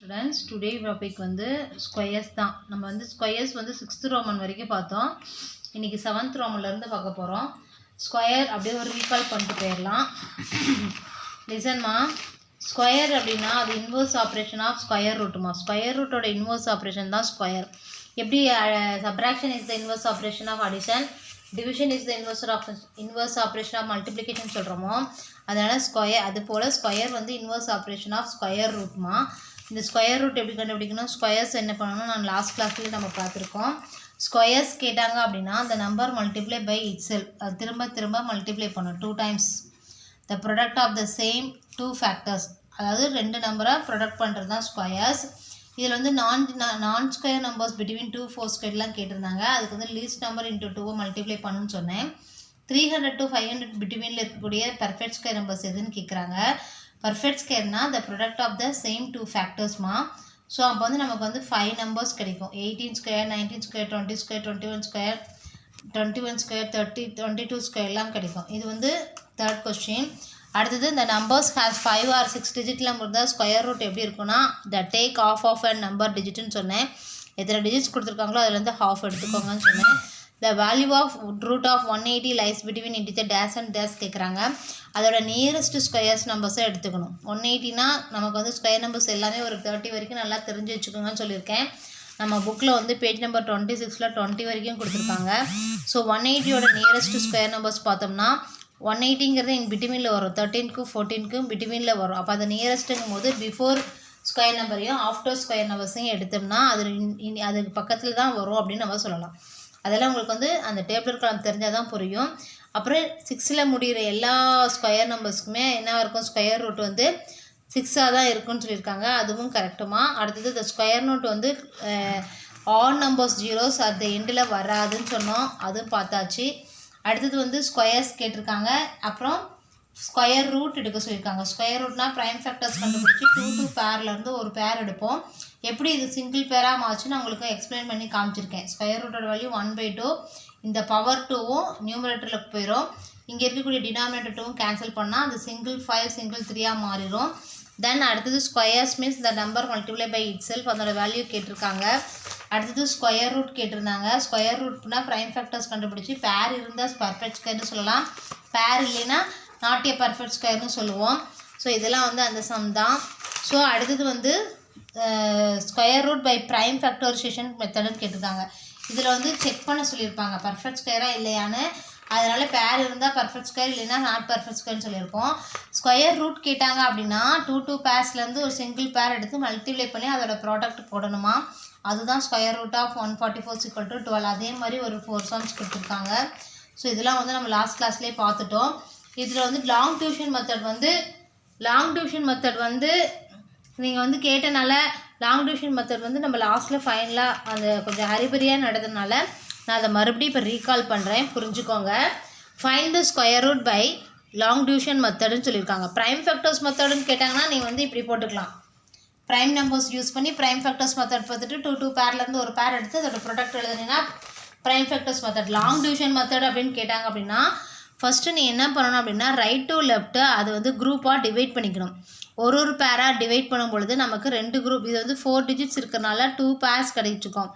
Students today topic வந்து squares தான். நம்ம வந்து ஸ்கொயர்ஸ் வந்து 6th ரோமன் வரைக்கும் பார்த்தோம். இன்றைக்கி 7th ரோமன்லேருந்து பார்க்க போகிறோம். ஸ்கொயர் அப்படியே ஒரு ரீகால் பண்ணிட்டு போயிடலாம். லிசன்மா, ஸ்கொயர் அப்படின்னா அது இன்வர்ஸ் ஆப்ரேஷன் ஆஃப் ஸ்கொயர் ரூட்டுமா. ஸ்கொயர் ரூட்டோட இன்வர்ஸ் ஆப்ரேஷன் தான் ஸ்கொயர். எப்படி subtraction is the inverse operation of addition, division is the inverse operation of multiplication சொல்கிறோமோ, அதனால் ஸ்கொயர் அது போல் ஸ்கொயர் வந்து இன்வர்ஸ் ஆப்ரேஷன் ஆஃப் ஸ்கொயர் ரூட்மா. இந்த ஸ்கொயர் ரூட் எப்படி கண்டுபிடிக்கணும், ஸ்கொயர்ஸ் என்ன பண்ணணும் நான் லாஸ்ட் கிளாஸ்லேயே நம்ம பார்த்துருக்கோம். ஸ்கொயர்ஸ் கேட்டாங்க அப்படின்னா அந்த நம்பர் மல்டிப்ளை பை இட்செல்ஃப், அது திரும்ப திரும்ப மல்டிப்ளை பண்ணணும் 2 times the product of the same 2 factors, அதாவது 2 நம்பரை ப்ராடக்ட் பண்ணுறது தான் ஸ்கொயர்ஸ். இதில் வந்து நான் ஸ்கொயர் நம்பர்ஸ் பிட்வீன் 2, 4 ஸ்கொயர்லாம் கேட்டிருந்தாங்க. அதுக்கு வந்து லீஸ்ட் நம்பர் இன்ட்டு 2 மல்டிப்ளை பண்ணணும்னு சொன்னேன். 300 to 500 பிட்வீனில் இருக்கக்கூடிய பர்ஃபெக்ட் ஸ்கொயர் நம்பர்ஸ் எதுன்னு கேட்குறாங்க. பர்ஃபெக்ட் ஸ்கொயர்னா the product of the same 2 factorsமா. ஸோ அப்போ வந்து நமக்கு வந்து 5 நம்பர்ஸ் கிடைக்கும். 18 square, 19 square, 20 square, 21 square, 21 square, 30, 22 ஸ்கொயர்லாம் கிடைக்கும். இது வந்து தேர்ட் கொஸ்டின். அடுத்தது இந்த நம்பர்ஸ் ஹேஸ் 5 or 6 டிஜிட்டில் இருந்தால் ஸ்கொயர் ரூட் எப்படி இருக்குன்னா the take of and number டிஜிட்னு சொன்னேன். எத்தனை டிஜிட்ஸ் கொடுத்துருக்காங்களோ அதுலேருந்து ஹாஃப் எடுத்துக்கோங்கன்னு சொன்னேன். The value of root of 180 lies between integer dash and dash கேட்குறாங்க. அதோட நியரஸ்ட் ஸ்கொயர்ஸ் நம்பர்ஸை எடுத்துக்கணும். 180னா நமக்கு வந்து ஸ்கொயர் நம்பர்ஸ் எல்லாமே ஒரு 30 வரைக்கும் நல்லா தெரிஞ்சு வச்சுக்கோங்கன்னு சொல்லியிருக்கேன். நம்ம புக்கில் வந்து பேஜ் நம்பர் 26ல் 20 வரைக்கும் கொடுத்துருக்காங்க. ஸோ 180யோட நியரஸ்ட் ஸ்கொயர் நம்பர்ஸ் பார்த்தோம்னா 180ங்கிறது இன் பிட்வீனில் வரும், 13க்கும் 14க்கும் பிட்வீனில் வரும். அப்போ அது நியரஸ்ட்டுங்கும் போது பிஃபோர் ஸ்கொயர் நம்பரையும் ஆஃப்டர் ஸ்கொயர் நம்பர்ஸையும் எடுத்தோம்னா அதுக்கு பக்கத்தில் தான் வரும் அப்படின்னு நம்ம சொல்லலாம். அதெல்லாம் உங்களுக்கு வந்து அந்த டேபிள் காலம் தெரிஞ்சால் தான் புரியும். அப்புறம் 6ல் முடிகிற எல்லா ஸ்கொயர் நம்பர்ஸ்க்குமே என்ன இருக்கும், ஸ்கொயர் ரூட் வந்து 6ஆக தான் இருக்குன்னு சொல்லியிருக்காங்க. அதுவும் கரெக்டுமா. அடுத்தது இந்த ஸ்கொயர் ரூட் வந்து all numbers zeros at the எண்டில் வராதுன்னு சொன்னோம், அதுவும் பார்த்தாச்சு. அடுத்தது வந்து ஸ்கொயர்ஸ் கேட்டிருக்காங்க. அப்புறம் ஸ்கொயர் ரூட் எடுக்க சொல்லியிருக்காங்க. ஸ்கொயர் ரூட்னா ப்ரைம் ஃபேக்டர்ஸ் கண்டுபிடிச்சி 2 பேர்லேருந்து ஒரு பேர் எடுப்போம். எப்படி இது சிங்கிள் பேராக மாச்சு நான் உங்களுக்கு எக்ஸ்பிளைன் பண்ணி காமிச்சிருக்கேன். ஸ்கொயர் ரூட்டோட வேல்யூ 1/2, இந்த பவர் 2வும் நியூமரேட்டரில் போயிடும். இங்கே இருக்கக்கூடிய டினாமினேட்டர் 2வும் கேன்சல் பண்ணால் அது சிங்கிள் 5 சிங்கிள் 3ஆக மாறிடும். தென் அடுத்தது squares means the number multiply by itself, அதோட வேல்யூ கேட்டிருக்காங்க. அடுத்தது ஸ்கொயர் ரூட் கேட்டிருந்தாங்க. ஸ்கொயர் ரூட்னா ப்ரைம் ஃபேக்டர்ஸ் கண்டுபிடிச்சி பேர் இருந்தால் பர்ஃபெக்ட் ஸ்கொயர்னு சொல்லலாம், பேர் இல்லைன்னா நாட் ஏ பர்ஃபெக்ட் ஸ்கொயர்னு சொல்லுவோம். ஸோ இதெல்லாம் வந்து அந்த சம் தான். ஸோ அடுத்தது வந்து square root by prime factorisation மெத்தடுன்னு கேட்டிருக்காங்க. இதில் வந்து செக் பண்ண சொல்லியிருப்பாங்க பர்ஃபெக்ட் ஸ்கொயராக இல்லையான்னு. அதனால் பேர் இருந்தால் பர்ஃபெக்ட் ஸ்கொயர் இல்லைன்னா நாட் பர்ஃபெக்ட் ஸ்கொயர்னு சொல்லியிருப்போம். ஸ்கொயர் ரூட் கேட்டாங்க அப்படின்னா 2 பேர்ஸ்லேருந்து ஒரு சிங்கிள் பேர் எடுத்து மல்டிப்ளை பண்ணி அதோட ப்ராடக்ட் போடணுமா. அதுதான் ஸ்கொயர் ரூட் ஆஃப் 144 = 12. அதே மாதிரி ஒரு 4 சம்ஸ் கொடுத்துருக்காங்க. ஸோ இதெல்லாம் வந்து நம்ம லாஸ்ட் கிளாஸ்லேயே பார்த்துட்டோம். இதில் வந்து லாங் டிவிஷன் மெத்தட் வந்து நீங்கள் வந்து கேட்டனால லாங் டிவிஷன் மெத்தட் வந்து நம்ம லாஸ்ட்டில் ஃபைனலாக அந்த கொஞ்சம் ஹரிபரியாக நடந்ததுனால நான் அதை மறுபடியும் இப்போ ரீகால் பண்ணுறேன், புரிஞ்சுக்கோங்க. Find the square root by long division மெத்தடுன்னு சொல்லியிருக்காங்க. ப்ரைம் ஃபேக்டர்ஸ் மெத்தடுன்னு கேட்டாங்கன்னா நீங்கள் வந்து இப்படி போட்டுக்கலாம். ப்ரைம் நம்பர்ஸ் யூஸ் பண்ணி ப்ரைம் ஃபேக்டர்ஸ் மெத்தட் பார்த்துட்டு 2 பேர்லேருந்து ஒரு பேர் எடுத்து அதோட ப்ராடக்ட் எழுதுனீங்கன்னா prime factors method. Long division method அப்படின்னு கேட்டாங்க அப்படின்னா ஃபஸ்ட்டு நீ என்ன பண்ணணும் அப்படின்னா ரைட் டு லெஃப்ட்டு அது வந்து குரூப்பாக டிவைட் பண்ணிக்கணும். ஒரு பேராக டிவைட் பண்ணும் பொழுது நமக்கு 2 குரூப், இது வந்து 4 டிஜிட்ஸ் இருக்கிறனால 2 பேர்ஸ் கிடைச்சிருக்கோம்.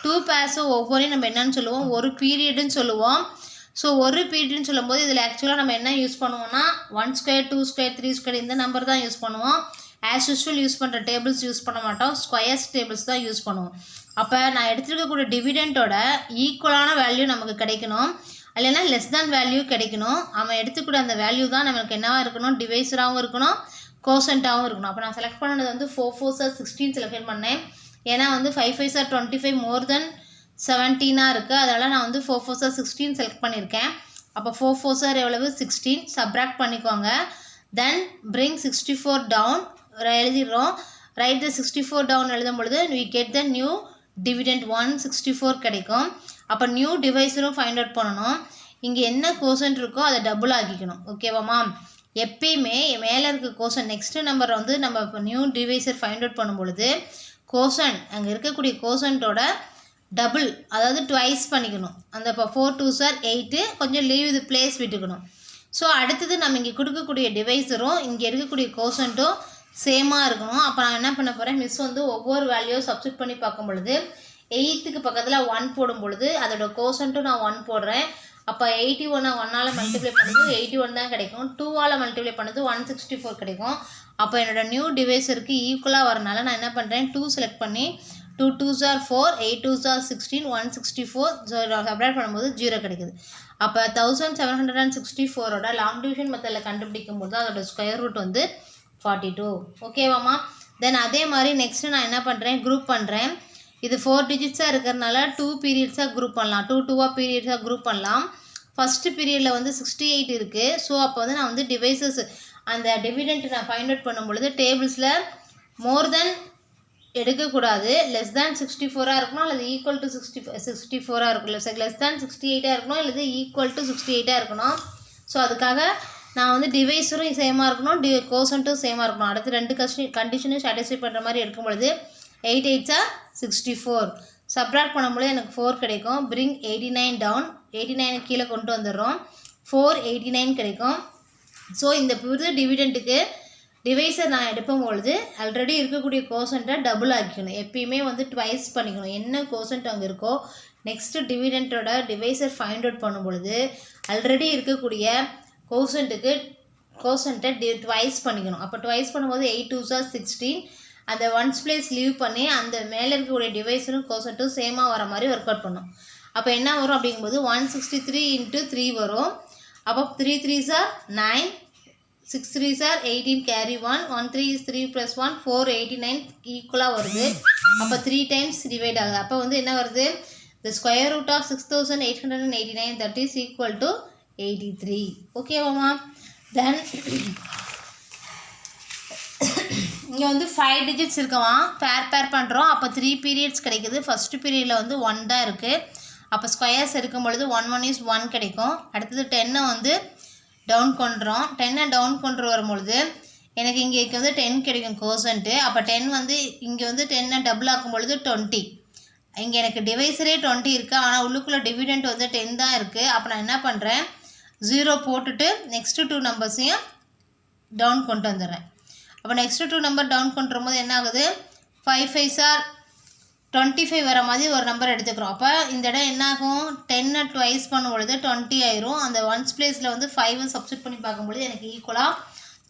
2 பேர்ஸும் ஒவ்வொரையும் நம்ம என்னன்னு சொல்லுவோம், ஒரு பீரியடுன்னு சொல்லுவோம். ஸோ ஒரு பீரியட்னு சொல்லும்போது இதில் ஆக்சுவலாக நம்ம என்ன யூஸ் பண்ணுவோம்னா 1 ஸ்கொயர், 2 ஸ்கொயர், 3 ஸ்கொயர் இந்த நம்பர் தான் யூஸ் பண்ணுவோம். ஆஸ் யூஸ்வல் யூஸ் பண்ணுற டேபிள்ஸ் யூஸ் பண்ண மாட்டோம், ஸ்கொயர்ஸ் டேபிள்ஸ் தான் யூஸ் பண்ணுவோம். அப்போ நான் எடுத்துருக்கக்கூடிய டிவிடெண்டோட ஈக்குவலான வேல்யூ நமக்கு கிடைக்கணும், இல்லைன்னா லெஸ் தேன் வேல்யூ கிடைக்கணும். அவன் எடுத்துக்கூடிய அந்த வேல்யூ தான் நமக்கு என்னவாக இருக்கணும், டிவைஸராகவும் இருக்கணும், கோசன்ட்டாகவும் இருக்கணும். அப்போ நான் செலக்ட் பண்ணது வந்து 4 4s are 16 செலக்ட் பண்ணேன். ஏன்னா வந்து 5 5s are 25 மோர் தென் 17 இருக்குது. அதனால் நான் வந்து 4 4s are 16 செலக்ட் பண்ணியிருக்கேன். அப்போ 4 4s are எவ்வளவு 16, சப்ராக்ட் பண்ணிக்கோங்க. தென் bring 64 டவுன் எழுதிடுறோம். ரைட் த 64 டவுன் எழுதும் பொழுது we get the new dividend 164 கிடைக்கும். அப்போ நியூ டிவைஸரும் ஃபைண்ட் அவுட் பண்ணணும். இங்கே என்ன கோசன்ட் இருக்கோ அதை டபுள் ஆக்கிக்கணும், ஓகேவாம்மா. எப்பயுமே மேலே இருக்க கோசன்ட் நெக்ஸ்ட்டு நம்பர் வந்து நம்ம இப்போ நியூ டிவைஸர் ஃபைண்ட் அவுட் பண்ணும் பொழுது கோசன்ட் அங்கே இருக்கக்கூடிய கோசன்ட்டோட டபுள், அதாவது ட்வைஸ் பண்ணிக்கணும். அந்த இப்போ 4 2s are 8, கொஞ்சம் லீவ் இது பிளேஸ் விட்டுக்கணும். ஸோ அடுத்தது நம்ம இங்கே கொடுக்கக்கூடிய டிவைஸரும் இங்கே இருக்கக்கூடிய கோசன்ட்டும் சேமாக இருக்கணும். அப்போ நான் என்ன பண்ண போகிறேன், மிஸ் வந்து ஒவ்வொரு வேல்யூவும் சப்ஸ்டிட் பண்ணி பார்க்கும் பொழுது 8க்கு பக்கத்தில் 1 போடும் பொழுது அதோட கோசன்ட்டும் நான் 1 போடுறேன். அப்போ 81 1ஆல் மல்டிப்ளை பண்ணது 81 தான் கிடைக்கும். 2ஆல் மல்டிப்ளை பண்ணது 164 கிடைக்கும். அப்போ என்னோட நியூ டிவைஸருக்கு ஈக்குவலாக வரனால நான் என்ன பண்ணுறேன், 2 செலக்ட் பண்ணி 2 2s are 4, 8 2s are 16, 164 subtract பண்ணும்போது 0 கிடைக்குது. அப்போ 1764ஓட லாங் டிவிஷன் மெத்தடில் கண்டுபிடிக்கும் போது அதோட ஸ்கொயர் ரூட் வந்து 42. ஓகேவாம்மா? தென் அதே மாதிரி நெக்ஸ்ட்டு நான் என்ன பண்ணுறேன், குரூப் பண்ணுறேன். இது 4 டிஜிட்ஸாக இருக்கிறதுனால 2 பீரியட்ஸாக குரூப் பண்ணலாம், 2 பீரியட்ஸாக குரூப் பண்ணலாம். ஃபஸ்ட்டு பீரியடில் வந்து 68 இருக்குது. ஸோ அப்போ வந்து நான் வந்து டிவைசஸ் அந்த டிவிடெண்ட் நான் ஃபைண்ட் அவுட் பண்ணும் பொழுது டேபிள்ஸில் மோர் தென் எடுக்கக்கூடாது, லெஸ் தேன் 64ஆக இருக்கணும் அல்லது ஈக்குவல் டு 64ஆக இருக்கணும், லெஸ் தேன் 68ஆக இருக்கணும் அல்லது ஈக்குவல் டு 68ஆக இருக்கணும். ஸோ அதுக்காக நான் வந்து டிவைஸரும் சேமாக இருக்கணும், கோசன்ட்டும் சேமாக இருக்கணும். அடுத்து 2 கண்டிஷனும் சாட்டிஸ்ஃபை பண்ணுற மாதிரி எடுக்கும் பொழுது 8 8s are 64. சப்ராக்ட் பண்ணும்போது எனக்கு 4 கிடைக்கும். பிரிங் 89 டவுன், 89 கீழே கொண்டு வந்துடுறோம், 489 கிடைக்கும். ஸோ இந்த புது டிவிடெண்ட்டுக்கு டிவைஸை நான் எடுக்கும் பொழுது ஆல்ரெடி இருக்கக்கூடிய கோசன்ட்டை டபுள் ஆக்கிக்கணும். எப்பயுமே வந்து ட்வைஸ் பண்ணிக்கணும். என்ன கோசன்ட் அங்கே இருக்கோ நெக்ஸ்ட்டு டிவிடெண்ட்டோட டிவைஸை ஃபைண்ட் அவுட் பண்ணும் பொழுது ஆல்ரெடி இருக்கக்கூடிய கோசன்ட்டை ட்வைஸ் பண்ணிக்கணும். அப்போ ட்வைஸ் பண்ணும்போது 8 2s are 16. அந்த ஒன்ஸ் பிளேஸ் லீவ் பண்ணி அந்த மேலே இருக்கக்கூடிய டிவைஸரும் கோசன்ட்டும் சேமாக வர மாதிரி ஒர்க் அவுட் பண்ணும். அப்போ என்ன வரும் அப்படிங்கும்போது 163 × 3 வரும். அப்போ 3 3s are 9, 6 3s are 18 carry 1, 1 3 is 3 + 1 489 ஈக்குவலாக வருது. அப்போ 3 டைம்ஸ் டிவைட் ஆகுது. அப்போ வந்து என்ன வருது, the square root of 6889 that is equal to 83. ஓகேவாம்மா? தென் இங்கே வந்து 5 டிஜிட்ஸ் இருக்கவா பேர் பண்ணுறோம். அப்போ 3 பீரியட்ஸ் கிடைக்குது. ஃபஸ்ட்டு பீரியடில் வந்து 1 தான் இருக்குது. அப்போ ஸ்கொயர்ஸ் இருக்கும் பொழுது 1 1 is 1 கிடைக்கும். அடுத்தது 10 வந்து டவுன் கொண்டுறோம். 10 டவுன் கொண்டு வரும்பொழுது எனக்கு இங்கே வந்து 10 கிடைக்கும் கோசன்ட்டு. அப்போ 10 வந்து இங்கே வந்து 10 டபுள் ஆக்கும் பொழுது 20. இங்கே எனக்கு டிவைஸரே 20 இருக்குது, ஆனால் உள்ளுக்குள்ளே டிவிடெண்ட் வந்து 10 தான் இருக்குது. அப்போ நான் என்ன பண்ணுறேன், 0 போட்டுட்டு நெக்ஸ்ட்டு 2 நம்பர்ஸையும் டவுன் கொண்டு வந்துடுறேன். அப்போ நெக்ஸ்ட்டு 2 நம்பர் டவுன் கொண்டு வரும்போது என்ன ஆகுது, 5 5s are 25 வர மாதிரி ஒரு நம்பர் எடுத்துக்கிறோம். அப்போ இந்த இடம் என்ன ஆகும், 10 ட்வைஸ் பண்ணும்பொழுது 20 ஆயிரும். அந்த ஒன்ஸ் பிளேஸில் வந்து 5 சப்ஸ்டிட் பண்ணி பார்க்கும்பொழுது எனக்கு ஈக்குவலாக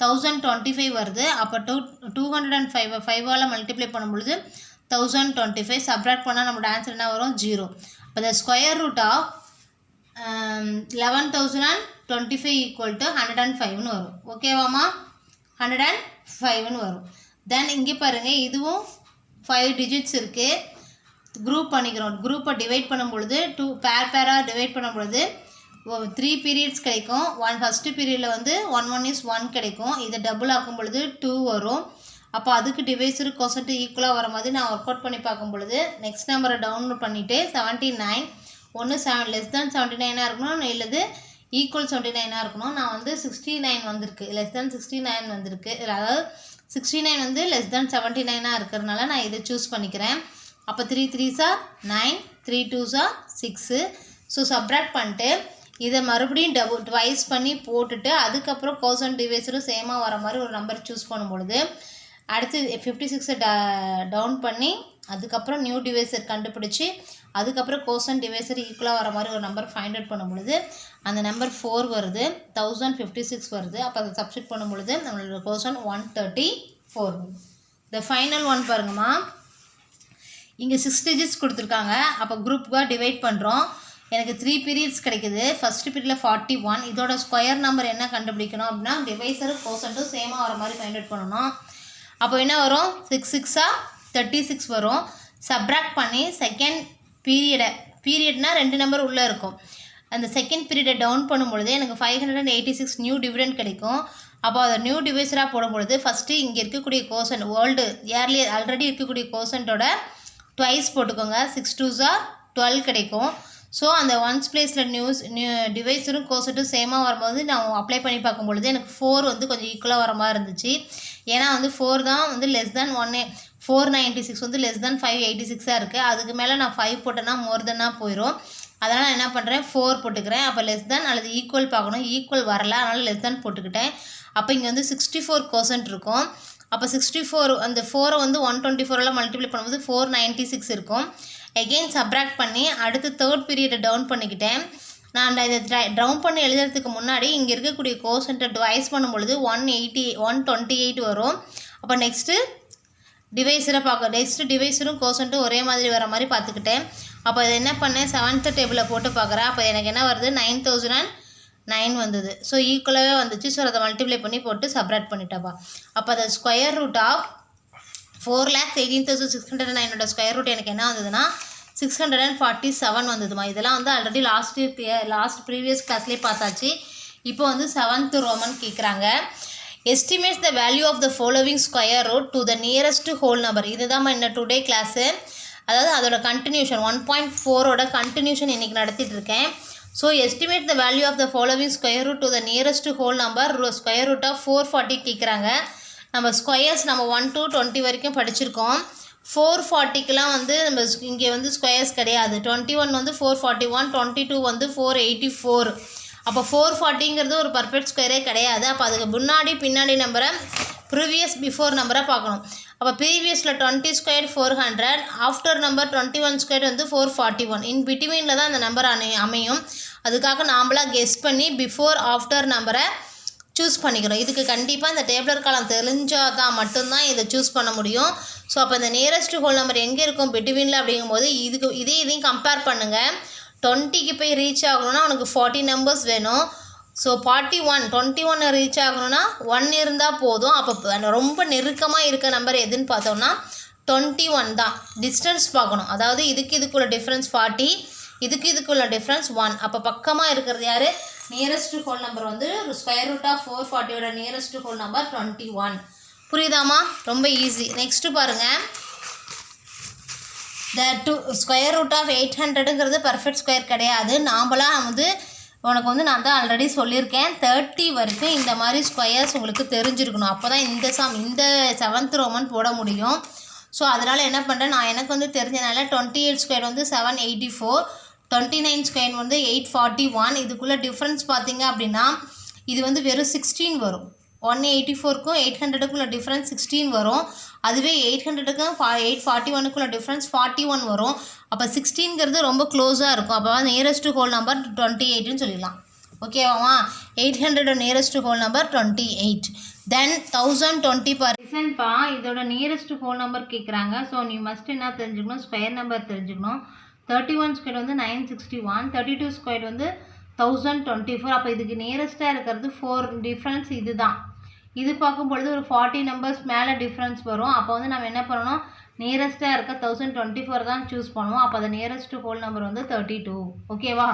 1025 வருது. அப்போ 205 5ஆல் மல்டிப்ளை பண்ணும்பொழுது 1025 சப்ராக்ட் பண்ணால் நம்மளோட ஆன்சர் என்ன வரும், 0. அப்போ the square root of 11,025 equal to 105ன்னு வரும். ஓகேவாம்மா? 105ன்னு வரும். தென் இங்கே பாருங்கள், இதுவும் 5 டிஜிட்ஸ் இருக்குது. குரூப் பண்ணிக்கிறோம். குரூப்பை டிவைட் பண்ணும் பொழுது 2 பேராக டிவைட் பண்ணும் பொழுது 3 பீரியட்ஸ் கிடைக்கும். ஃபஸ்ட்டு பீரியடில் வந்து 1 1 is 1 கிடைக்கும். இதை டபுள் ஆக்கும் பொழுது 2 வரும். அப்போ அதுக்கு டிவைஸரு கோசன்ட்டு ஈக்குவலாக வர மாதிரி நான் ஒர்க் அவுட் பண்ணி பார்க்கும் பொழுது நெக்ஸ்ட் நம்பரை டவுன்லோட் பண்ணிவிட்டு 79 ஒன்று லெஸ் தேன் 79 இருக்கணும், இல்லது ஈக்குவல் 79 இருக்கணும். நான் வந்து 69 வந்திருக்கு, லெஸ் தேன் 69 வந்திருக்கு. அதாவது 69 வந்து லெஸ் தேன் 79 இருக்கிறதுனால நான் இதை சூஸ் பண்ணிக்கிறேன். அப்போ 3 3s are 9, 3 2s are 6. So subtract பண்ணிட்டு இதை மறுபடியும் ட்வைஸ் பண்ணி போட்டுட்டு அதுக்கப்புறம் கோசன்ட் டிவைஸரும் சேமாக வர மாதிரி ஒரு நம்பர் சூஸ் பண்ணும்பொழுது அடுத்து 56 டவுன் பண்ணி அதுக்கப்புறம் நியூ டிவைஸர் கண்டுபிடிச்சி அதுக்கப்புறம் கோசன்ட் டிவைஸர் ஈக்குவலாக வர மாதிரி ஒரு நம்பர் ஃபைண்ட் அவுட் பண்ணும் பொழுது அந்த நம்பர் 4 வருது, 1056 வருது. அப்போ அதை சப்ஸ்டிட் பண்ணும் பொழுது நம்மளோட கோசன்ட் 134. இந்த ஃபைனல் ஒன் பாருங்கம்மா, இங்கே 6 டிஜிட்ஸ் கொடுத்துருக்காங்க. அப்போ குரூப்புக்காக டிவைட் பண்ணுறோம். எனக்கு 3 பீரியட்ஸ் கிடைக்குது. ஃபஸ்ட்டு பீரியடில் 41. இதோட ஸ்கொயர் நம்பர் என்ன கண்டுபிடிக்கணும் அப்படின்னா டிவைஸரும் கோசன்ட்டும் சேமாக வர மாதிரி ஃபைண்ட் அவுட் பண்ணணும். அப்போ என்ன வரும், 6 6 36 வரும். சப்ராக்ட் பண்ணி செகண்ட் பீரியட்னா 2 நம்பர் உள்ளே இருக்கும். அந்த செகண்ட் பீரியடை டவுன் பண்ணும்பொழுது எனக்கு 586 நியூ டிவிடெண்ட் கிடைக்கும். அப்போ அதை நியூ டிவைஸராக போடும்பொழுது ஃபஸ்ட்டு இங்கே இருக்கக்கூடிய கோசன்ட் இயர்லி ஆல்ரெடி இருக்கக்கூடிய கோசன்ட்டோட ட்வைஸ் போட்டுக்கோங்க. 6 2s are 12 கிடைக்கும். ஸோ அந்த ஒன்ஸ் பிளேஸில் நியூ டிவைஸரும் கோசன்ட்டும் சேமாக வரும்போது நான் அப்ளை பண்ணி பார்க்கும்பொழுது எனக்கு 4 வந்து கொஞ்சம் ஈக்குவலாக வர மாதிரி இருந்துச்சு. ஏன்னா வந்து 4 தான் வந்து லெஸ் தேன் 496 வந்து லெஸ் தேன் 586 இருக்குது. அதுக்கு மேலே நான் 5 போட்டேன்னா மோர் தென்னாக போயிடும். அதனால் நான் என்ன பண்ணுறேன், 4 போட்டுக்கிறேன். அப்போ லெஸ் தேன் அல்லது ஈக்குவல் பார்க்கணும். ஈக்குவல் வரல, அதனால் லெஸ் தேன் போட்டுக்கிட்டேன். அப்போ இங்கே வந்து 64% இருக்கும். அப்போ 64 அந்த 4 வந்து 124 மல்டிப்ளை பண்ணும்போது 496 இருக்கும். எகெயின் சப்ராக்ட் பண்ணி அடுத்து தேர்ட் பீரியடை டவுன் பண்ணிக்கிட்டேன். நான் இதை டவுன் பண்ணி எழுதுறதுக்கு முன்னாடி இங்கே இருக்கக்கூடிய கோசன்ட்டை டிவைஸ் பண்ணும்பொழுது 128 வரும். அப்போ நெக்ஸ்ட்டு டிவைஸரை நெக்ஸ்ட்டு டிவைஸரும் கோசன்ட்டும் ஒரே மாதிரி வர மாதிரி பார்த்துக்கிட்டேன். அப்போ இதை என்ன பண்ணேன், 7th டேபிளில் போட்டு பார்க்குறேன். அப்போ எனக்கு என்ன வருது, 9009 வந்தது. ஸோ ஈக்குவலாகவே வந்துச்சு. ஸோ அதை மல்டிப்ளை பண்ணி போட்டு சப்ராக்ட் பண்ணிட்டப்பா. அப்போ அதை square root of 4,18,609 square root எனக்கு என்ன வந்ததுன்னா 647 வந்ததுமா. இதெல்லாம் வந்து ஆல்ரெடி லாஸ்ட் ப்ரீவியஸ் கிளாஸ்லேயே பார்த்தாச்சு. இப்போ வந்து 7th ரோமன் கேட்குறாங்க. Estimates the value of the following square root to the nearest whole number. இதுதான் என்ன டுடே கிளாஸு. அதாவது அதோட கண்டினியூஷன் 1.4ஓட கண்டினியூஷன் இன்றைக்கி நடத்திட்டு இருக்கேன். So estimate the value of the following square root to the nearest whole number. Square root of 440 கேட்குறாங்க. நம்ம squares நம்ம 1 to 20 வரைக்கும் படிச்சிருக்கோம். 440க்கெலாம் வந்து நம்ம இங்கே வந்து ஸ்கொயர்ஸ் கிடையாது. 21 வந்து 441, 22 வந்து 484. அப்போ 440ங்கிறது ஒரு பர்ஃபெக்ட் ஸ்கொயரே கிடையாது. அப்போ அதுக்கு முன்னாடி பின்னாடி நம்பரை ப்ரீவியஸ் பிஃபோர் நம்பரை பார்க்கணும். அப்போ ப்ரீவியஸில் 20 ஸ்கொயர் 400, ஆஃப்டர் நம்பர் 21 ஸ்கொயர் வந்து 441. இன் பிட்வீனில் தான் அந்த நம்பர் அமையும். அதுக்காக நாம்பளாக கெஸ் பண்ணி பிஃபோர் ஆஃப்டர் நம்பரை சூஸ் பண்ணிக்கிறோம். இதுக்கு கண்டிப்பாக இந்த டேபிளர் காலம் தெரிஞ்சால் தான் மட்டும்தான் இதை சூஸ் பண்ண முடியும். ஸோ அப்போ இந்த நியரஸ்ட் ஹோல் நம்பர் எங்கே இருக்கும் பிட்வீனில் அப்படிங்கும்போது இதையும் கம்பேர் பண்ணுங்கள். 20க்கு போய் ரீச் ஆகணும்னா உனக்கு 40 நம்பர்ஸ் வேணும். ஸோ 21 ரீச் ஆகணும்னா 1 இருந்தால் போதும். அப்போ ரொம்ப நெருக்கமாக இருக்க நம்பர் எதுன்னு பார்த்தோம்னா 21 தான். டிஸ்டன்ஸ் பார்க்கணும். அதாவது இதுக்குள்ள டிஃப்ரென்ஸ் 40, இதுக்குள்ள டிஃப்ரென்ஸ் 1. அப்போ பக்கமாக இருக்கிறது யார், நியரஸ்ட் ஹோல் நம்பர் வந்து ஸ்கொயர் ரூட் ஆஃப் 440ஓட நியரஸ்ட் ஹோல் நம்பர் 21. புரியுதாமா? ரொம்ப ஈஸி. நெக்ஸ்ட்டு பாருங்கள். ஸ்கொயர் ரூட் ஆஃப் 800ங்கிறது பர்ஃபெக்ட் ஸ்கொயர் கிடையாது. நாம்பளாம் வந்து உனக்கு வந்து நான் தான் ஆல்ரெடி சொல்லியிருக்கேன் 30 வரைக்கும் இந்த மாதிரி ஸ்கொயர்ஸ் உங்களுக்கு தெரிஞ்சிருக்கணும். அப்போ தான் இந்த 7th ரோமன் போட முடியும். ஸோ அதனால் என்ன பண்ணுறேன், நான் எனக்கு வந்து தெரிஞ்சனால 28 ஸ்கொயர் வந்து 784, 29 ஸ்கொயர் வந்து 841. இதுக்குள்ளே டிஃப்ரென்ஸ் பார்த்தீங்க அப்படின்னா இது வந்து வெறும் 16 வரும். 184க்கும் 800க்குள்ள டிஃப்ரென்ஸ் 16 வரும். அதுவே 800க்கும் 841க்குள்ள டிஃப்ரென்ஸ் 41 வரும். அப்போ 16ங்கிறது ரொம்ப க்ளோஸாக இருக்கும். அப்போ நியரஸ்ட் ஹோல் நம்பர் 28ன்னு சொல்லிடலாம். ஓகேவாமா? 800 நியரஸ்ட் ஹோல் நம்பர் 28. தென் 1020 பர்சன்ட்பா. இதோட நியரஸ்ட் ஹோல் நம்பர் கேட்குறாங்க. ஸோ நீ மஸ்ட் என்ன தெரிஞ்சுக்கணும், ஸ்கொயர் நம்பர் தெரிஞ்சுக்கணும். 31 ஸ்கொயர் வந்து 961, 32 ஸ்கொயர் வந்து 1024. அப்போ இதுக்கு நியரஸ்ட்டாக இருக்கிறது 4 டிஃப்ரென்ஸ் இது தான். இது பார்க்கும்பொழுது ஒரு 40 நம்பர்ஸ் மேலே டிஃப்ரென்ஸ் வரும். அப்போ வந்து நம்ம என்ன பண்ணணும், நியரஸ்ட்டாக இருக்க 1024 தான் சூஸ் பண்ணுவோம். அப்போ அது நியரஸ்ட் ஹோல் நம்பர் வந்து 32. ஓகேவா?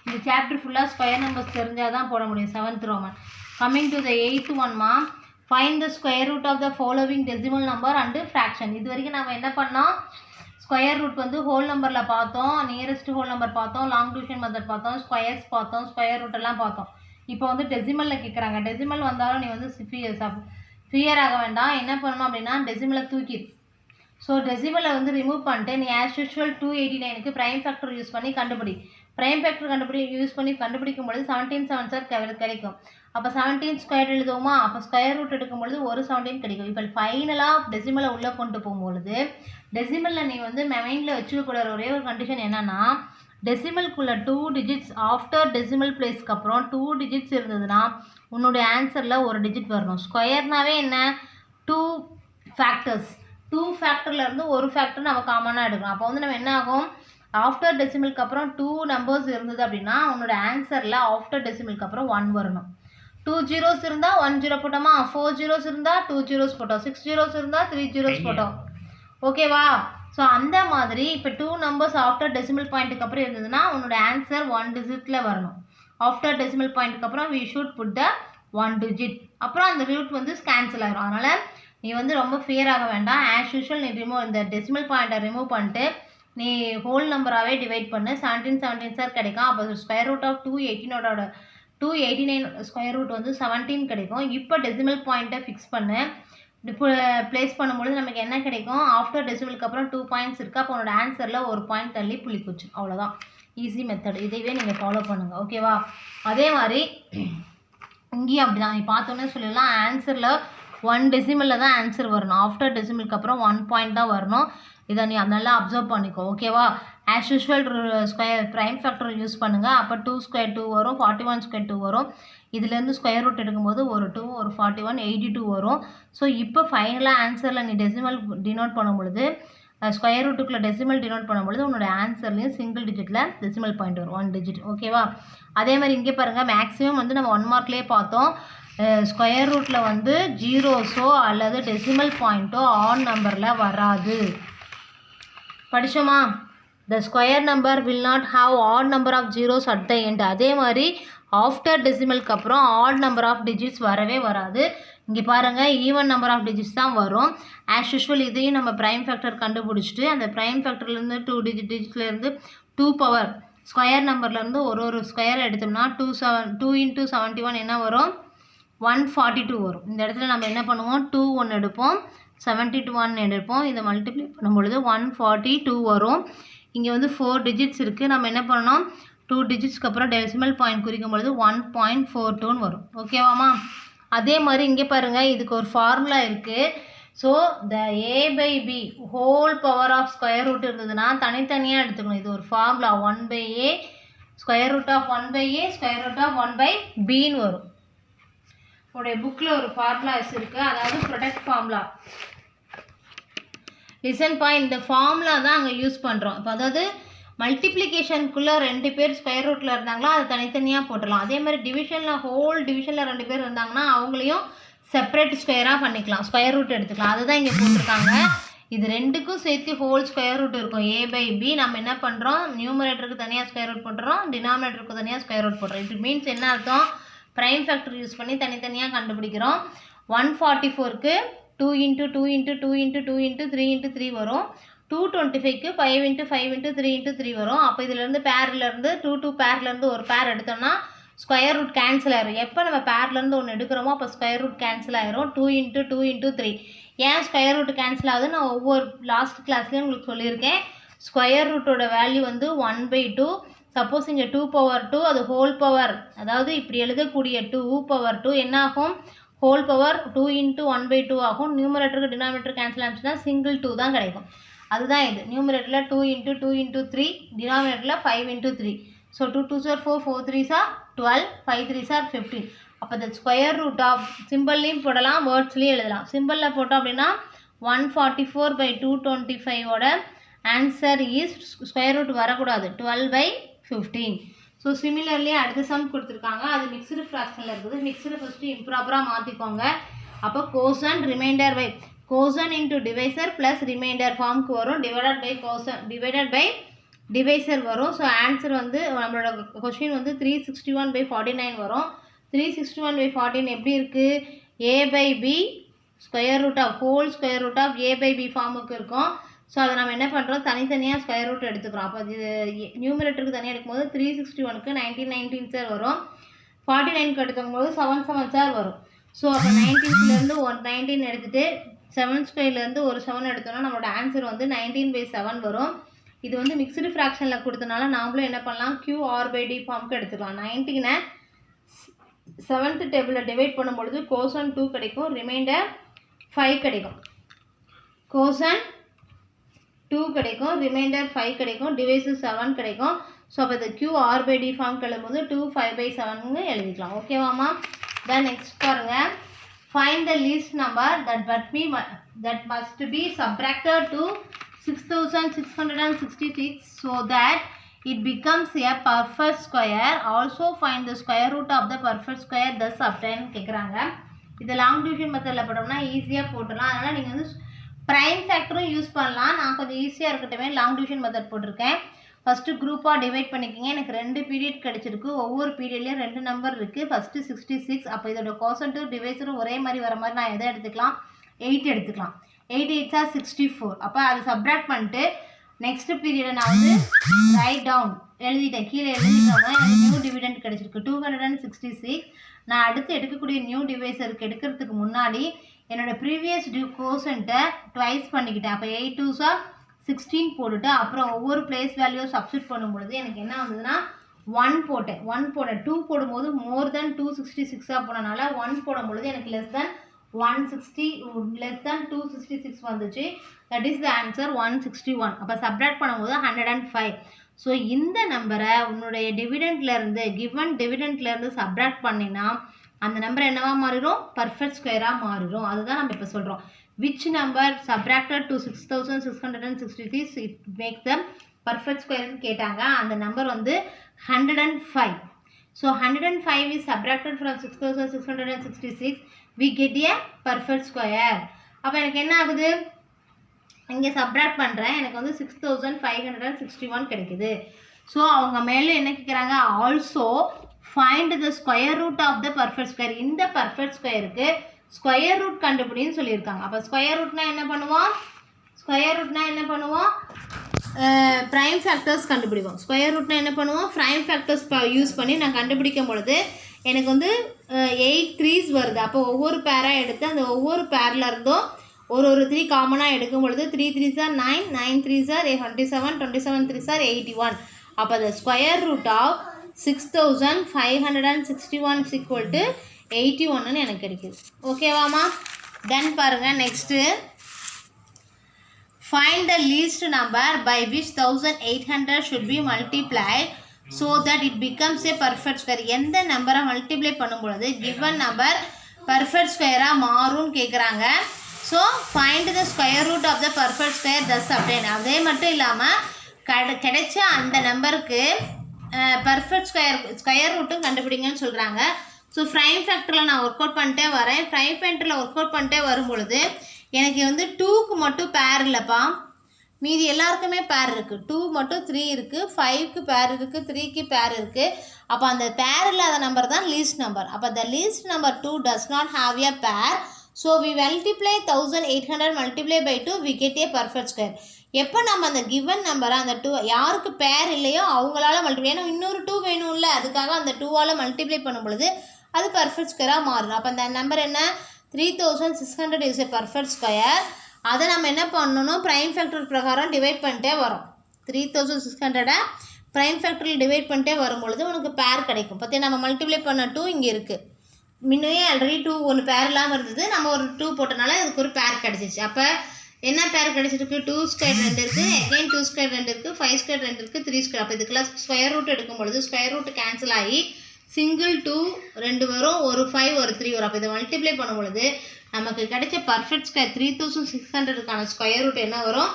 இந்த சாப்டர் ஃபுல்லாக ஸ்கொயர் நம்பர்ஸ் தெரிஞ்சால் தான் போட முடியும் 7th Roman. Coming to the 8th ஒன்மா, find the square root of the following decimal number and fraction. இது வரைக்கும் நம்ம என்ன பண்ணோம், ஸ்கொயர் ரூட் வந்து ஹோல் நம்பரில் பார்த்தோம், நியரஸ்ட் ஹோல் நம்பர் பார்த்தோம், லாங் டிவிஷன் மெத்தட் பார்த்தோம், ஸ்கொயர்ஸ் பார்த்தோம், ஸ்கொயர் ரூட் எல்லாம் பார்த்தோம். இப்போ வந்து டெசிமலில் கேட்குறாங்க. டெசிமல் வந்தாலும் நீ வந்து ஃபியர் ஆக வேண்டாம். என்ன பண்ணணும் அப்படின்னா டெசிமலை தூக்கிடு. ஸோ டெசிமலை வந்து ரிமூவ் பண்ணிட்டு நீ ஆஸ் யூஷுவல் 289க்கு ப்ரைம் ஃபேக்டர் யூஸ் பண்ணி கண்டுபிடி. ப்ரைம் ஃபேக்டர் கண்டுபிடிக்கும் பொழுது 17 7s கிடைக்கும். அப்போ 17 ஸ்கொயர் எழுதுவோமா? அப்போ ஸ்கொயர் ரூட் எடுக்கும்பொழுது ஒரு 17 கிடைக்கும். இப்போ ஃபைனலாக டெசிமலை உள்ளே கொண்டு போகும்பொழுது டெசிமலில் நீ வந்து மைண்டில் வச்சுக்கக்கூட ஒரே ஒரு கண்டிஷன் என்னென்னா, டெசிமல்குள்ளே 2 டிஜிட்ஸ் ஆஃப்டர் டெசிமல் பிளேஸ்க்கு அப்புறம் 2 டிஜிட்ஸ் இருந்ததுன்னா உன்னுடைய ஆன்சரில் ஒரு டிஜிட் வரணும். ஸ்கொயர்னாவே என்ன, 2 ஃபேக்டர்ஸ். 2 ஃபேக்டர்லேருந்து ஒரு ஃபேக்டர் நம்ம காமனாக எடுக்கணும். அப்போ வந்து நம்ம என்ன ஆகும், ஆஃப்டர் டெசிமலுக்கு அப்புறம் 2 நம்பர்ஸ் இருந்தது அப்படின்னா உன்னோட ஆன்சரில் ஆஃப்டர் டெசிமலுக்கு அப்புறம் 1 வரணும். 2 zeros இருந்தால் 1 0 போட்டோமா, 4 zeros இருந்தால் 2 zeros போட்டோம், 6 zeros இருந்தால் 3 zeros போட்டோம். ஓகேவா? ஸோ அந்த மாதிரி இப்போ 2 நம்பர்ஸ் ஆஃப்டர் டெசிமல் பாயிண்ட்டுக்கு அப்புறம் இருந்ததுன்னா உன்னோட ஆன்சர் 1 டிஜிட்டில் வரணும். ஆஃப்டர் டெசிமல் பாயிண்ட்டுக்கு அப்புறம் we should put the 1 digit. அப்புறம் அந்த ரூட் வந்து கேன்சல் ஆகிடும். அதனால் நீ வந்து ரொம்ப ஃபியர் ஆக வேண்டாம். ஆஸ் யூஷுவல் நீ இந்த டெசிமல் பாயிண்ட்டை ரிமூவ் பண்ணிட்டு நீ ஹோல் நம்பராகவே டிவைட் பண்ணு. 17 கிடைக்கும். அப்போ square root of 289 square root வந்து 17 கிடைக்கும். இப்போ டெசிமல் பாயிண்ட்டை ஃபிக்ஸ் பண்ணு. இப்போ ப்ளேஸ் பண்ணும்பொழுது நமக்கு என்ன கிடைக்கும், ஆஃப்டர் டெசிமலுக்கு அப்புறம் 2 பாயிண்ட்ஸ் இருக்குது. அப்போ உன்னோட ஆன்சரில் ஒரு பாயிண்ட் தள்ளி புள்ளிக்குச்சு. அவ்வளோதான், ஈஸி மெத்தட். இதைவே நீங்கள் ஃபாலோ பண்ணுங்கள். ஓகேவா? அதே மாதிரி இங்கேயும் அப்படி தான். நீ பார்த்தோன்னே சொல்லிடலாம், ஆன்சரில் 1 டெசிமலில் தான் ஆன்சர் வரணும். ஆஃப்டர் டெசிமலுக்கு அப்புறம் 1 பாயிண்ட் தான் வரணும். இதை நீ நல்லா அப்சர்வ் பண்ணிக்கோ, ஓகேவா? As usual square prime factor use பண்ணுங்கள். அப்போ 2 ஸ்கொயர் 2 வரும், 41 ஸ்கொயர் 2 வரும். இதுலேருந்து ஸ்கொயர் ரூட் எடுக்கும்போது ஒரு 2, ஒரு 41, 82 வரும். ஸோ இப்போ ஃபைனலாக ஆன்சரில் நீ டெசிமல் டினோட் பண்ணும் பொழுது, ஸ்கொயர் ரூட்டுக்குள்ளே டெசிமல் டினோட் பண்ணும்பொழுது உன்னோட ஆன்சர்லேயும் சிங்கிள் டிஜிட்டில் டெசிமல் பாயிண்ட் வரும், 1 டிஜிட், ஓகேவா? அதே மாதிரி இங்கே பாருங்கள், மேக்ஸிமம் வந்து நம்ம 1 மார்க்லேயே பார்த்தோம். ஸ்கொயர் ரூட்டில் வந்து ஜீரோஸோ அல்லது டெசிமல் பாயிண்ட்டோ ஆட் நம்பரில் வராது. படிச்சோமா? The square number will not have odd number of zeros at the end. அதே மாதிரி ஆஃப்டர் டெசிமலுக்கு அப்புறம் ஆட் நம்பர் ஆஃப் டிஜிட்ஸ் வரவே வராது. இங்கே பாருங்கள், ஈவன் நம்பர் ஆஃப் டிஜிட்ஸ் தான் வரும். ஆஸ் யூஷுவல் இதையும் நம்ம ப்ரைம் ஃபேக்டர் கண்டுபிடிச்சிட்டு அந்த ப்ரைம் ஃபேக்டர்லேருந்து 2 டிஜிட்லேருந்து 2 பவர் ஸ்கொயர் நம்பர்லேருந்து ஒரு ஸ்கொயர் எடுத்தோம்னா 2 × 71 என்ன வரும்? 142 வரும். இந்த இடத்துல நம்ம என்ன பண்ணுவோம்? 2 1 எடுப்போம், 71 எடுப்போம். இதை மல்டிப்ளை பண்ணும்பொழுது 142 வரும். இங்கே வந்து 4 டிஜிட்ஸ் இருக்குது. நம்ம என்ன பண்ணணும்? 2 டிஜிட்ஸ்க்கு அப்புறம் டெசிமல் பாயிண்ட் குறிக்கும் பொழுது 1.42 வரும், ஓகேவாமா? அதே மாதிரி இங்கே பாருங்கள், இதுக்கு ஒரு ஃபார்முலா இருக்குது. So the a/b whole power of square root இருந்ததுன்னா தனித்தனியாக எடுத்துக்கணும். இது ஒரு formula, 1/a square root of 1/a square root of 1/bன்னு வரும். உடைய புக்கில் ஒரு ஃபார்முலாஸ் இருக்குது, அதாவது ப்ரொடக்ட் ஃபார்முலா. லிசன் பாயிண்ட், இந்த ஃபார்முலா தான் அங்கே யூஸ் பண்ணுறோம். இப்போ அதாவது மல்டிப்ளிகேஷனுக்குள்ளே 2 பேர் ஸ்கொயர் ரூட்டில் இருந்தாங்களா அதை தனித்தனியாக போட்டுடலாம். அதே மாதிரி டிவிஷனில் ஹோல் டிவிஷனில் 2 பேர் இருந்தாங்கன்னா அவங்களையும் செப்பரேட் ஸ்கொயராக பண்ணிக்கலாம், ஸ்கொயர் ரூட் எடுத்துக்கலாம். அதுதான் இங்கே போட்டிருக்காங்க. இது ரெண்டுக்கும் சேர்த்து ஹோல் ஸ்கொயர் ரூட் இருக்கும், a/b. நம்ம என்ன பண்ணுறோம்? நியூமரேட்டருக்கு தனியாக ஸ்கொயர் ரூட் போட்டுறோம், டினாமினேட்டருக்கு தனியாக ஸ்கொயர் ரூட் போட்டுறோம். இட் மீன்ஸ் என்ன அர்த்தம்? ப்ரைம் ஃபேக்டர் யூஸ் பண்ணி தனித்தனியாக கண்டுபிடிக்கிறோம். 144க்கு 2 × 2 × 2 × 2 × 3 × 3 வரும். 225க்கு 5 × 5 × 3 × 3 வரும். அப்போ இதிலேருந்து பேர்லேருந்து 2 பேர்லேருந்து ஒரு பேர் எடுத்தோம்னா ஸ்கொயர் ரூட் கேன்சல் ஆயிரும். எப்போ நம்ம பேர்லேருந்து ஒன்று எடுக்கிறோமோ அப்போ ஸ்கொயர் ரூட் கேன்சல் ஆயிரும். 2 × 2 × 3. ஏன் ஸ்கொயர் ரூட் கேன்சல் ஆகுது? நான் ஒவ்வொரு லாஸ்ட் கிளாஸ்லேயும் உங்களுக்கு சொல்லியிருக்கேன். ஸ்கொயர் ரூட்டோட வேல்யூ வந்து 1/2. சப்போஸ் இங்கே 2 பவர் 2 அது ஹோல் பவர், அதாவது இப்படி எழுதக்கூடிய 2 பவர் 2 என்ன ஆகும்? ஹோல் பவர் 2 × 1/2 ஆகும். நியூமரேட்டருக்கு டினாமினேட்டர் கேன்சல் ஆச்சுன்னா சிங்கிள் 2 தான் கிடைக்கும். அதுதான் இது. நியூமரேட்டரில் 2 × 2 × 3, டினாமினேட்டரில் 5 × 3. So 2 2s are 4, 4 3s are 12, 5 3s are 15. அப்போ இந்த ஸ்கொயர் ரூட் ஆஃப் சிம்பிள்லையும் போடலாம், வேர்ட்ஸ்லையும் எழுதலாம். சிம்பிளில் போட்டோம் அப்படின்னா 144/225 ஆன்சர் இஸ், ஸ்கொயர் ரூட் வரக்கூடாது, 12/15. ஸோ சிமிலர்லி அடுத்த சம் கொடுத்துருக்காங்க, அது மிக்சடு ஃப்ராக்ஷனில் இருக்குது. மிக்சடு ஃபஸ்ட்டு இம்ப்ராப்பராக மாற்றிக்கோங்க. அப்போ quotient remainder by quotient into divisor plus remainder ஃபார்முக்கு வரும். Divided by quotient divided by divisor வரும். ஸோ ஆன்சர் வந்து நம்மளோட கொஸ்டின் வந்து 361/49 வரும். 361/14 எப்படி இருக்குது? a/b square root of whole square root of a/b ஃபார்முக்கு இருக்கும். ஸோ அதை நம்ம என்ன பண்ணுறோம்? தனித்தனியாக ஸ்கொயர் ரூட் எடுத்துக்கிறோம். அப்போ இது நியூமரேட்டருக்கு தனியாக எடுக்கும்போது 361க்கு 19 சார் வரும். 49க்கு எடுக்கும்போது 7 7 சார் வரும். ஸோ அப்போ 19லேருந்து 19 எடுத்துகிட்டு 7 ஸ்கொயர்லேருந்து ஒரு 7 எடுத்தோம்னா நம்மளோட ஆன்சர் வந்து 19/7 வரும். இது வந்து மிக்சடு ஃப்ராக்ஷனில் கொடுத்தனால நாமளும் என்ன பண்ணலாம்? QR/D ஃபார்முக்கு எடுத்துக்கலாம். 19 7th டேபிளில் டிவைட் பண்ணும்பொழுது கோசன் 2 கிடைக்கும், ரிமைண்டர் 5 கிடைக்கும். கோசன் 2 கிடைக்கும், ரிமைண்டர் 5 கிடைக்கும், டிவைசர் 7 கிடைக்கும். ஸோ அப்போ இது QR/D ஃபார்முக்கு எழுதும்போது 2 5/7 எழுதிக்கலாம், ஓகேவாமா? தென் நெக்ஸ்ட் பாருங்கள், find the least number that must be subtracted to 6666 so that it becomes a perfect square. Also find the square root of the perfect square thus obtained கேட்குறாங்க. இது long division மெத்தடில் போட்டோம்னா ஈஸியாக போட்டுடலாம். அதனால் நீங்கள் வந்து ப்ரைம் ஃபேக்டரும் யூஸ் பண்ணலாம். நான் கொஞ்சம் ஈஸியாக இருக்கட்டுமே லாங் டிவிஷன் மெத்தட் போட்டிருக்கேன். ஃபஸ்ட்டு குரூப்பாக டிவைட் பண்ணிக்கிங்க. எனக்கு 2 பீரியட் கிடச்சிருக்கு. ஒவ்வொரு பீரியட்லேயும் 2 நம்பர் இருக்குது. ஃபஸ்ட்டு 66. அப்போ இதோட கோசன்ட்டு டிவைஸரும் ஒரே மாதிரி வர மாதிரி நான் எதை எடுத்துக்கலாம்? 8 எடுத்துக்கலாம். 8 8s are 64. அப்போ அது சப்ராக்ட் பண்ணிட்டு நெக்ஸ்ட் பீரியடை நான் வந்து ரைட் டவுன் எழுதிட்டேன். கீழே எழுதிட்டோம்னா எனக்கு நியூ டிவிடெண்ட் கிடச்சிருக்கு 266. நான் அடுத்து எடுக்கக்கூடிய நியூ டிவைஸருக்கு எடுக்கிறதுக்கு முன்னாடி என்னோடய ப்ரீவியஸ் கோசன்ட்டை ட்வைஸ் பண்ணிக்கிட்டேன். அப்போ 8 2s are 16 போட்டுட்டு அப்புறம் ஒவ்வொரு பிளேஸ் வேல்யூ சப்ஸ்டிட் பண்ணும்பொழுது எனக்கு என்ன வந்ததுன்னா 1 போட்டேன். 1 போட்டேன். 2 போடும்போது மோர் தென் 266 போனனால 1 போடும்பொழுது எனக்கு லெஸ் தென் 160 less than 266 வந்துச்சு. That is the answer 161. அப்போ சப்ராக்ட் பண்ணும்போது 105. ஸோ இந்த நம்பரை உன்னுடைய டிவிடெண்ட்லேருந்து கிவன் டிவிடெண்ட்லேருந்து சப்ராக்ட் பண்ணினா அந்த நம்பர் என்னவா மாறிடும்? பர்ஃபெக்ட் ஸ்கொயராக மாறிடும். அதுதான் நம்ம இப்போ சொல்கிறோம். Which number subtracted to 6666 it make the perfect ஸ்கொயர்னு கேட்டாங்க. அந்த நம்பர் வந்து 105. So 105 is subtracted from 6666. we get a perfect square. அப்போ எனக்கு என்ன ஆகுது? இங்கே சப்ராக்ட் பண்ணுறேன், எனக்கு வந்து 6561 கிடைக்குது. ஸோ அவங்க மேலே என்ன கேட்குறாங்க? Also find the square root of the perfect square. இந்த பர்ஃபெக்ட் ஸ்கொயருக்கு ஸ்கொயர் ரூட் கண்டுபிடின்னு சொல்லியிருக்காங்க. அப்போ ஸ்கொயர் ரூட்னா என்ன பண்ணுவோம்? ப்ரைம் ஃபேக்டர்ஸ் கண்டுபிடிப்போம். ஸ்கொயர் ரூட்னா என்ன பண்ணுவோம்? ப்ரைம் ஃபேக்டர்ஸ் யூஸ் பண்ணி நான் கண்டுபிடிக்கும் பொழுது எனக்கு வந்து 8 3s வருது. அப்போ ஒவ்வொரு பேராக எடுத்து அந்த ஒவ்வொரு பேரில் இருந்தும் ஒரு 3 காமனாக எடுக்கும் பொழுது 3 3s are 9, 9 3s are 27, 27 3s are 81. அப்போ the square root of 6561 is equal to 81ன்னு எனக்கு கிடைக்குது. ஓகேவாமா? தென் பாருங்கள் next, find the least number by which 1800 should be multiplied so that it becomes a perfect square. எந்த நம்பரை மல்டிப்ளை பண்ணும் பொழுது given number perfect ஸ்கொயராக மாறும்னு கேட்குறாங்க. So find the square root of the perfect square thus அப்படின்னு. அதே மட்டும் இல்லாமல் கிடைச்ச அந்த நம்பருக்கு பர்ஃபெக்ட் ஸ்கொயர் ரூட்டும் கண்டுபிடிங்கன்னு சொல்கிறாங்க. ஸோ ப்ரைம் ஃபேக்டரில் நான் ஒர்க் அவுட் பண்ணிட்டே வரேன். ப்ரைம் ஃபேக்டரில் ஒர்க் அவுட் பண்ணிட்டே வரும் பொழுது எனக்கு வந்து 2க்கு மட்டும் பேர் இல்லைப்பா, மீதி எல்லாருக்குமே பேர் இருக்குது. 2 மட்டும் 3 இருக்குது, 5க்கு பேர் இருக்குது, 3க்கு பேர் இருக்குது. அப்போ அந்த பேர் இல்லாத நம்பர் தான் லீஸ்ட் நம்பர். அப்போ the least number 2 does not have a pair. So we multiply 1800 multiply by 2, we get a perfect square. எப்போ நம்ம அந்த கிவன் நம்பரை அந்த 2 யாருக்கு பேர் இல்லையோ அவங்களால மல்டிப்ளை, ஏன்னா இன்னொரு 2 வேணும்ல, அதுக்காக அந்த 2ஆல் மல்டிப்ளை பண்ணும் பொழுது அது பர்ஃபெக்ட் ஸ்கொயராக மாறும். அப்போ அந்த நம்பர் என்ன? 3600 இஸ் எ பர்ஃபெக்ட் ஸ்கொயர். அதை நம்ம என்ன பண்ணணும்? ப்ரைம் ஃபேக்டர் பிரகாரம் டிவைட் பண்ணிட்டே வரோம். 3600 ப்ரைம் ஃபேக்டரில் டிவைட் பண்ணிட்டே வரும்பொழுது உனக்கு பேர் கிடைக்கும். பற்றி நம்ம மல்டிப்ளை பண்ண 2 இங்கே இருக்குது. முன்னே ஆல்ரெடி 2 ஒன்று பேர் இல்லாமல் இருந்தது, நம்ம ஒரு 2 போட்டனால அதுக்கு ஒரு பேர் கிடச்சிச்சு. அப்போ என்ன பேர் கிடச்சிருக்கு? 2 ஸ்கொயர் 2 இருக்குது, அகெயின் 2 ஸ்கொயர் 2 இருக்குது, 5 ஸ்கொயர் 2 இருக்குது, 3 ஸ்கொயர். அப்போ இதுக்கெல்லாம் ஸ்கொயர் ரூட் எடுக்கும் பொழுது ஸ்கொயர் ரூட் கேன்சல் ஆகி சிங்கிள் 2 2 வரும், ஒரு 5 ஒரு 3 வரும். அப்போ இதை மல்டிப்ளை பண்ணும் பொழுது நமக்கு கிடைச்ச பர்ஃபெக்ட் ஸ்கொயர் 3600க்கான ஸ்கொயர் ரூட் என்ன வரும்?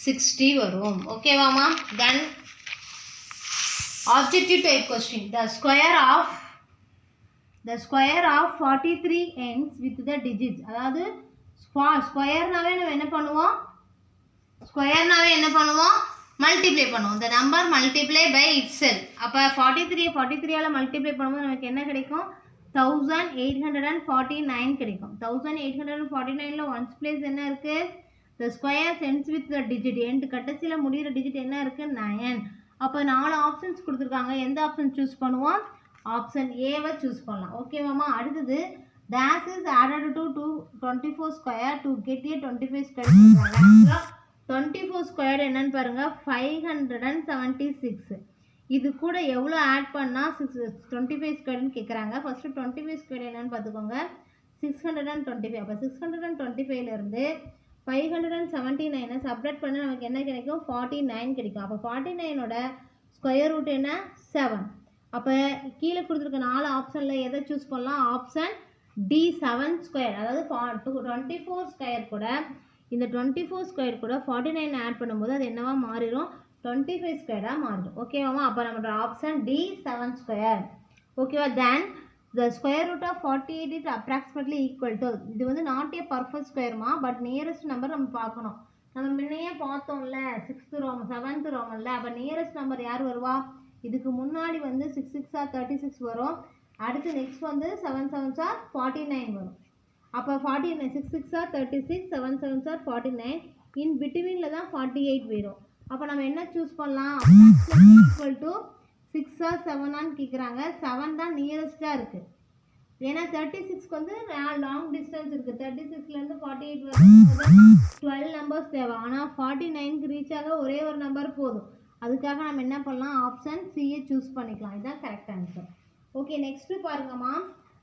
60 வரும். ஓகேவாமா? Then objective type question. The square of 43 ends with the digits. அதாவது ஸ்கொயர்னாவே நம்ம என்ன பண்ணுவோம்? மல்டிப்ளை பண்ணுவோம். the number multiply by itself. அப்போ 43ஆல் மல்டிப்ளை பண்ணும்போது நமக்கு என்ன கிடைக்கும்? 1849 கிடைக்கும். 1849ல் ஒன்ஸ் பிளேஸ் என்ன இருக்குது? the square ends with the digit. end கடைசியில் முடிகிற டிஜிட் என்ன இருக்குது? 9. அப்போ 4 ஆப்ஷன்ஸ் கொடுத்துருக்காங்க. எந்த ஆப்ஷன் சூஸ் பண்ணுவோம்? ஆப்ஷன் ஏவை சூஸ் பண்ணலாம். ஓகேவாமா? அடுத்தது dash is added to 24 square to get a 25 square. 24 square என்னன்னு பாருங்கள், 576. இது கூட எவ்வளோ ஆட் பண்ணால் 25 ஸ்கொயர்னு கேட்குறாங்க. ஃபஸ்ட்டு 25 ஸ்கொயர் என்னன்னு பார்த்துக்கோங்க, 625. அப்போ 625லேருந்து 579 சப்ராக்ட் பண்ண நமக்கு என்ன கிடைக்கும்? 49 கிடைக்கும். அப்போ 49ஓட ஸ்கொயர் ரூட் என்ன? 7. அப்போ கீழே கொடுத்துருக்க 4 ஆப்ஷனில் எதை சூஸ் பண்ணலாம்? Option D 7 square. அதாவது 24 ஸ்கொயர் கூட இந்த 24 ஸ்கொயர் கூட 49 ஆட் பண்ணும்போது அது என்னவா மாறிடும்? 25 ஸ்கொயராக மாறிடும். ஓகேவாமா? அப்போ நம்மளோட ஆப்ஷன் டி 7 ஸ்கொயர். ஓகேவா? தென் the square root of 48 is approximately equal to, இது வந்து not a perfect squareமா, பட் நியரஸ்ட் நம்பர் நம்ம பார்க்கணும். நம்ம முன்னையே பார்த்தோம்ல 6th ரோமன் 7th ரோமனில். அப்போ நியரஸ்ட் நம்பர் யார் வருவா? இதுக்கு முன்னாடி வந்து 6 6 are 36 வரும். அடுத்து நெக்ஸ்ட் வந்து 7 7s are 49 வரும். அப்போ 49 6 6 are 36, 7 7s are 49. இன் பிட்வீனில் தான் 48 வரும். அப்போ நம்ம என்ன சூஸ் பண்ணலாம்? ஈக்குவல் டு 6 or 7 கேட்குறாங்க. 7 தான் நியரஸ்ட்டாக இருக்குது. ஏன்னா 36க்கு வந்து லாங் டிஸ்டன்ஸ் இருக்குது. 36லேருந்து 48 வரும்போது 12 நம்பர்ஸ் தேவை. ஆனால் 49க்கு ரீச் ஆக ஒரே ஒரு நம்பர் போதும். அதுக்காக நம்ம என்ன பண்ணலாம்? ஆப்ஷன் சியை சூஸ் பண்ணிக்கலாம். இதுதான் கரெக்ட் ஆன்சர். ஓகே, நெக்ஸ்ட்டு பாருங்கம்மா.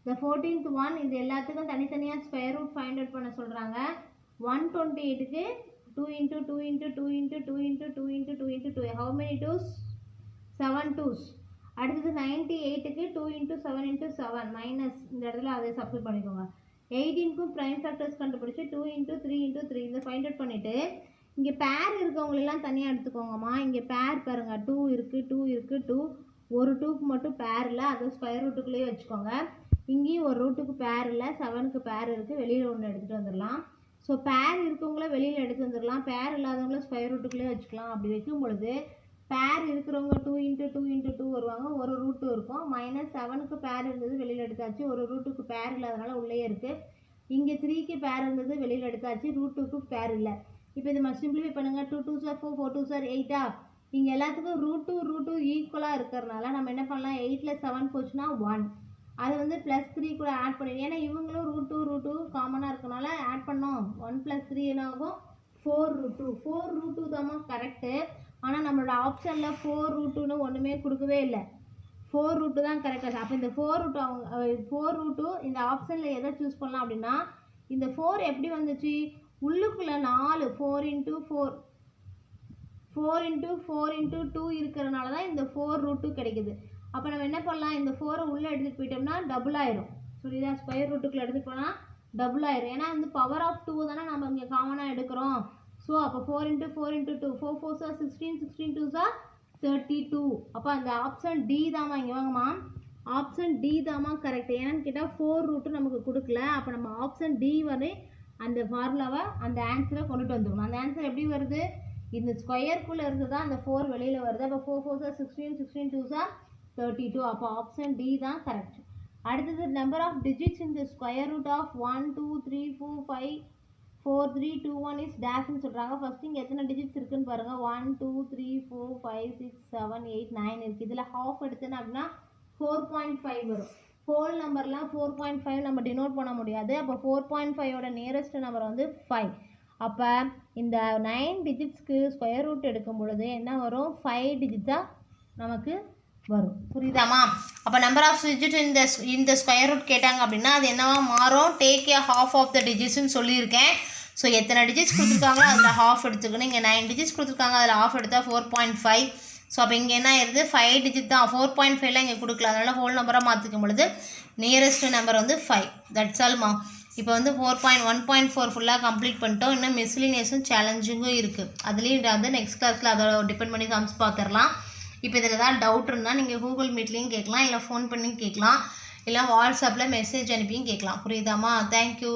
இந்த 14th ஒன் இது எல்லாத்துக்கும் தனித்தனியாக ஸ்கொயர் ரூட் ஃபைண்ட் அவுட் பண்ண சொல்கிறாங்க. 128க்கு 2 into 2 into 2 into 2 into 2 into 2 into 2. How many twos? 7 twos. அடுத்தது 98க்கு 2 into 7 into 7 மைனஸ் இந்த இடத்துல அதை சப்ஸ்டிட் பண்ணிக்கோங்க. 18க்கும் ப்ரைம் ஃபேக்டர்ஸ் கண்டுபிடிச்சி 2 into 3 into 3 இதை ஃபைண்ட் அவுட் பண்ணிவிட்டு இங்கே பேர் இருக்கவங்களெல்லாம் தனியாக எடுத்துக்கோங்கம்மா. இங்கே பேர் பாருங்கள் 2 இருக்குது 2 இருக்குது 2 ஒரு 2க்கு மட்டும் பேர் இல்லை, அதை ஸ்கொயர் ரூட்டுக்குள்ளேயே வச்சுக்கோங்க. இங்கேயும் ஒரு ரூட்டுக்கு பேர் இல்லை, 7க்கு பேர் இருக்குது, வெளியில் ஒன்று எடுத்துகிட்டு வந்துடலாம். ஸோ பேர் இருக்கவங்கள வெளியில் எடுத்து வந்துடலாம், பேர் இல்லாதவங்கள ஸ்கொயர் ரூட்டுக்குள்ளேயே வச்சுக்கலாம். அப்படி வைக்கும் பொழுது பேர் இருக்கிறவங்க 2 into 2 into 2 வருவாங்க, ஒரு ரூட்டு இருக்கும். மைனஸ் 7க்கு பேர் இருந்தது வெளியில் எடுத்தாச்சு, ஒரு ரூட்டுக்கு பேர் இல்லாதனால உள்ளே இருக்குது. இங்கே 3க்கு பேர் இருந்தது வெளியில் எடுத்தாச்சு, ரூட்டுக்கு பேர் இல்லை. இப்போ இது நம்ம சிம்பிளிஃபை பண்ணுங்கள். 2 2s are 4, 4 2s are 8. இங்கே எல்லாத்துக்கும் ரூட்டு ஈக்குவலாக இருக்கிறனால நம்ம என்ன பண்ணலாம், 8ல் 7 போச்சுன்னா 1, அது வந்து +3 கூட ஆட் பண்ணிடுவோம். ஏன்னா இவங்களும் ரூட்டு காமனாக இருக்கனால ஆட் பண்ணோம். 1 + 3 என்ன ஆகும், 4 ரூட்டு தாம்மா கரெக்டு. ஆனால் நம்மளோட ஆப்ஷனில் 4 ரூட்டுன்னு ஒன்றுமே கொடுக்கவே இல்லை, 4 ரூட்டு தான் கரெக்டாக. அப்போ இந்த 4 ரூட்டு இந்த ஆப்ஷனில் எதை சூஸ் பண்ணலாம் அப்படின்னா, இந்த 4 எப்படி வந்துச்சு, உள்ளுக்குள்ளே 4 4 into 4 into 2 இருக்கிறனால தான் இந்த 4 ரூட்டு கிடைக்குது. அப்போ நம்ம என்ன பண்ணலாம், இந்த 4 உள்ளே எடுத்துகிட்டு போயிட்டோம்னா டபுள் ஆயிரும். புரியுதா, ஸ்கொயர் ரூட்டுக்குள்ளே எடுத்துகிட்டு போனால் டபுள் ஆயிரும். ஏன்னா வந்து பவர் ஆஃப் 2 தானே நம்ம இங்கே காமனாக எடுக்கிறோம். ஸோ அப்போ 4 into 4 into 2, 4 4s are 16, 16 2s are 32. அப்போ அந்த ஆப்ஷன் டி தாம்மா, இங்கே வாங்கம்மா, ஆப்ஷன் டி தாம்மா கரெக்ட். ஏன்னு கேட்டால் 4 ரூட்டு நமக்கு கொடுக்கல. அப்போ நம்ம ஆப்ஷன் டி வந்து அந்த ஃபார்முலாவை அந்த ஆன்சரை கொண்டுட்டு வந்துடும். அந்த ஆன்சர் எப்படி வருது, இந்த ஸ்கொயருக்குள்ளே இருந்து தான் அந்த 4 வெளியில் வருது. அப்போ 4 4s are 16, 16 2s are 32. அப்போ ஆப்ஷன் டி தான் கரெக்ட். அடுத்தது number of digits in the square root of 1 2 3 4 5 4 3 2 1 is டேஷ்னு சொல்கிறாங்க. ஃபஸ்ட்டு இங்கே எத்தனை டிஜிட்ஸ் இருக்குன்னு பாருங்கள். 1 2 3 4 5 6 7 8 9 இருக்குது. இதில் ஹாஃப் எடுத்தேன்னு அப்படின்னா 4.5 வரும். ஹோல் நம்பர்லாம் 4.5 நம்ம டினோட் பண்ண முடியாது. அப்போ 4.5ஓட நியரஸ்ட் நம்பர் வந்து 5. அப்போ இந்த 9 டிஜிட்ஸ்க்கு ஸ்கொயர் ரூட் எடுக்கும் பொழுது என்ன வரும், 5 டிஜிட்ஸாக நமக்கு வரும். புரியுதாம்மா? அப்போ நம்பர் ஆஃப் டிஜிட் இந்த ஸ்கொயர் ரூட் கேட்டாங்க அப்படின்னா அது என்னவா மாறும், take a half of the டிஜிட்ஸ்ன்னு சொல்லியிருக்கேன். ஸோ எத்தனை டிஜிட்ஸ் கொடுத்துருக்காங்களோ அதில் ஹாஃப் எடுத்துக்கணும். இங்கே 9 டிஜிட்ஸ் கொடுத்துருக்காங்க, அதில் ஹாஃப் எடுத்தால் 4.5. ஸோ அப்போ இங்கே என்ன ஆயிடுது, 5 டிஜிட் தான், 4.5லாம் இங்கே கொடுக்கல, அதனால் ஹோல் நம்பராக மாற்றிக்கும் பொழுது நியரஸ்ட் நம்பர் வந்து 5. தட்ஸ் ஆல்மா. இப்போ வந்து 1.4 ஃபுல்லாக கம்ப்ளீட் பண்ணிட்டோம். இன்னும் மிஸ்லினியஸும் சேலஞ்சிங்கும் இருக்குது. அதுலேயும் வந்து நெக்ஸ்ட் கிளாஸில் அதோட டிபெண்ட் பண்ணி சம்ஸ் பார்த்துடலாம். இப்போ இதில் ஏதாவது டவுட் இருந்தால் நீங்கள் கூகுள் மீட்லேயும் கேட்கலாம், இல்லை ஃபோன் பண்ணியும் கேட்கலாம், இல்லை வாட்ஸ்அப்பில் மெசேஜ் அனுப்பியும் கேட்கலாம். புரியுதாம்மா? தேங்க்யூ.